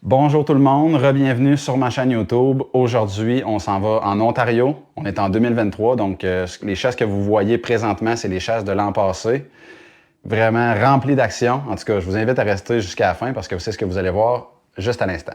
Bonjour tout le monde, re-bienvenue sur ma chaîne YouTube. Aujourd'hui, on s'en va en Ontario. On est en 2023, donc les chasses que vous voyez présentement, c'est les chasses de l'an passé. Vraiment remplies d'action. En tout cas, je vous invite à rester jusqu'à la fin parce que c'est ce que vous allez voir juste à l'instant.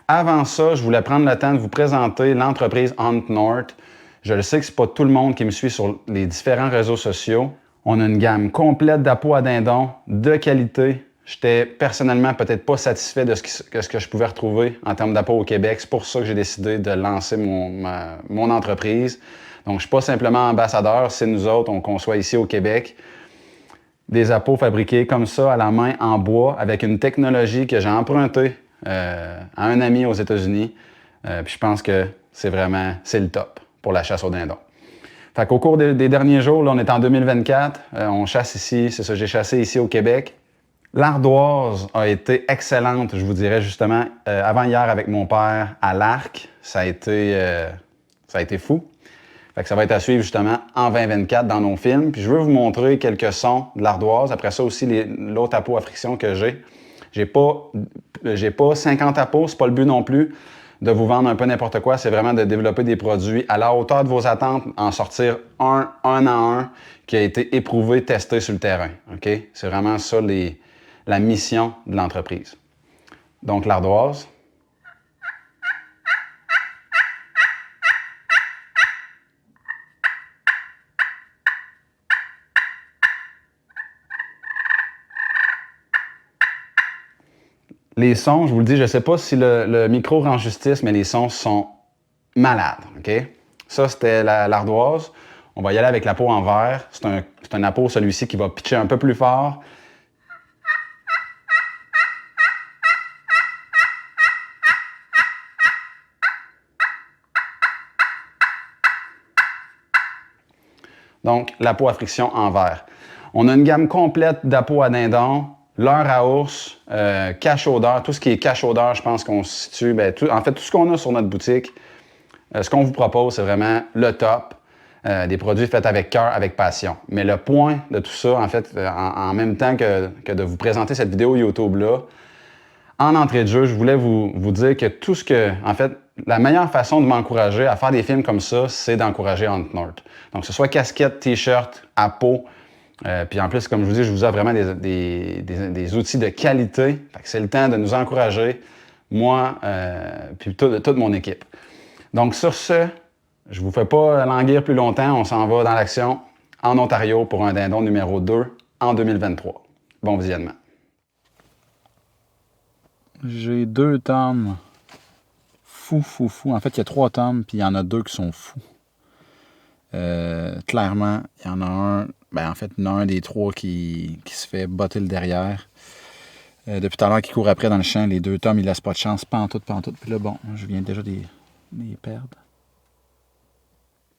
Avant ça, je voulais prendre le temps de vous présenter l'entreprise Hunt North. Je le sais que ce n'est pas tout le monde qui me suit sur les différents réseaux sociaux. On a une gamme complète d'appôts à dindons de qualité. J'étais personnellement peut-être pas satisfait de ce que je pouvais retrouver en termes d'appôts au Québec. C'est pour ça que j'ai décidé de lancer mon entreprise. Donc, je ne suis pas simplement ambassadeur, c'est nous autres, on conçoit ici au Québec des appôts fabriqués comme ça à la main en bois avec une technologie que j'ai empruntée à un ami aux États-Unis. Puis je pense que c'est le top pour la chasse au dindon. Fait qu'au cours des derniers jours, là, on est en 2024, on chasse ici, c'est ça, j'ai chassé ici au Québec. L'ardoise a été excellente, je vous dirais justement, avant-hier avec mon père à l'arc, ça a été fou. Fait que ça va être à suivre justement en 2024 dans nos films. Puis je veux vous montrer quelques sons de l'ardoise. Après ça aussi, l'autre appôt à friction que j'ai. J'ai pas 50 appôts, c'est pas le but non plus de vous vendre un peu n'importe quoi. C'est vraiment de développer des produits à la hauteur de vos attentes, en sortir un à un qui a été éprouvé, testé sur le terrain. OK? C'est vraiment ça la mission de l'entreprise. Donc l'ardoise. Les sons, je vous le dis, je ne sais pas si le micro rend justice, mais les sons sont malades. OK? Ça, c'était l'ardoise. On va y aller avec la peau en verre. C'est un appôt, celui-ci, qui va pitcher un peu plus fort. Donc, la peau à friction en verre. On a une gamme complète d'appôts à dindon, leurre à ours, cache-odeur. Tout ce qui est cache-odeur, je pense qu'on se situe. En fait, tout ce qu'on a sur notre boutique, ce qu'on vous propose, c'est vraiment le top. Des produits faits avec cœur, avec passion. Mais le point de tout ça, en fait, en même temps que de vous présenter cette vidéo YouTube-là, en entrée de jeu, je voulais vous dire que tout ce que, en fait, la meilleure façon de m'encourager à faire des films comme ça, c'est d'encourager Hunt North. Donc, que ce soit casquette, t-shirt, à peau, puis en plus, comme je vous dis, je vous offre vraiment des outils de qualité. C'est le temps de nous encourager, moi, puis toute mon équipe. Donc, sur ce, je ne vous fais pas languir plus longtemps. On s'en va dans l'action en Ontario pour un dindon numéro 2 en 2023. Bon visionnement. J'ai 2 tomes fou. En fait, il y a 3 tomes, puis il y en a 2 qui sont fous. Clairement, il y en a un, en fait, il y en a un des 3 qui se fait botter le derrière. Depuis tout à l'heure, qui court après dans le champ, les 2 tomes, ils laissent pas de chance, pantoute. Puis là, bon, je viens déjà de les perdre.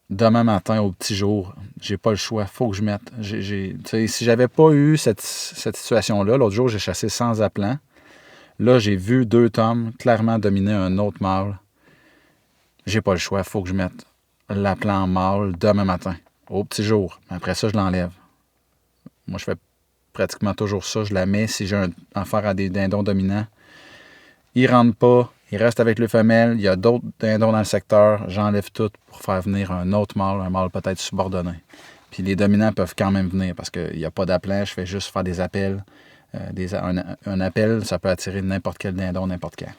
Demain matin, au petit jour, j'ai pas le choix, faut que je mette. Si j'avais pas eu cette situation-là, l'autre jour, j'ai chassé sans appelant. Là, j'ai vu 2 tomes clairement dominer un autre mâle. J'ai pas le choix, faut que je mette l'appelant en mâle demain matin, au petit jour. Après ça, je l'enlève. Moi, je fais pratiquement toujours ça. Je la mets si j'ai affaire à des dindons dominants. Ils rentrent pas, ils restent avec le femelle. Il y a d'autres dindons dans le secteur. J'enlève tout pour faire venir un autre mâle, un mâle peut-être subordonné. Puis les dominants peuvent quand même venir parce qu'il n'y a pas d'appelant. Je fais juste faire des appels. Un appel, ça peut attirer n'importe quel dindon, n'importe quand.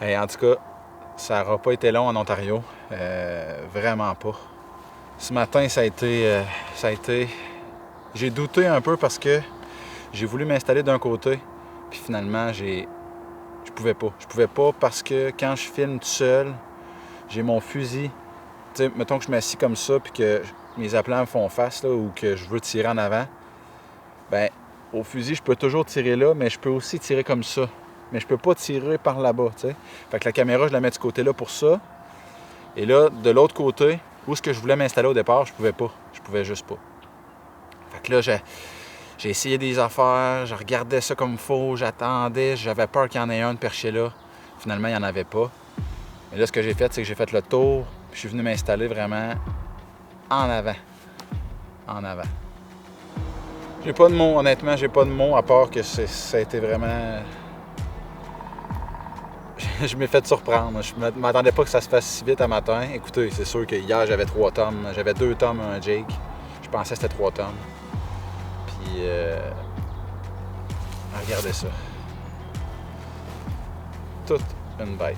Et en tout cas, ça n'aura pas été long en Ontario. Vraiment pas. Ce matin, ça a été... J'ai douté un peu parce que j'ai voulu m'installer d'un côté, puis finalement, je pouvais pas. Je pouvais pas parce que quand je filme tout seul, j'ai mon fusil. Tu sais, mettons que je m'assis comme ça, puis que mes appelants me font face, là, ou que je veux tirer en avant, ben au fusil, je peux toujours tirer là, mais je peux aussi tirer comme ça. Mais je peux pas tirer par là-bas, tu sais. Fait que la caméra, je la mets de ce côté-là pour ça. Et là, de l'autre côté, où est-ce que je voulais m'installer au départ, je pouvais pas. Je pouvais juste pas. Fait que là, j'ai essayé des affaires, je regardais ça comme il faut, j'attendais, j'avais peur qu'il y en ait un perché là. Finalement, il n'y en avait pas. Et là, ce que j'ai fait, c'est que j'ai fait le tour, puis je suis venu m'installer vraiment en avant. En avant. J'ai pas de mots, honnêtement, j'ai pas de mots, à part que ça a été vraiment... Je m'ai fait surprendre. Je m'attendais pas que ça se fasse si vite à matin. Écoutez, c'est sûr que hier, j'avais 3 tomes. J'avais 2 tomes et un Jake. Je pensais que c'était 3 tomes. Puis, regardez ça. Toute une bête.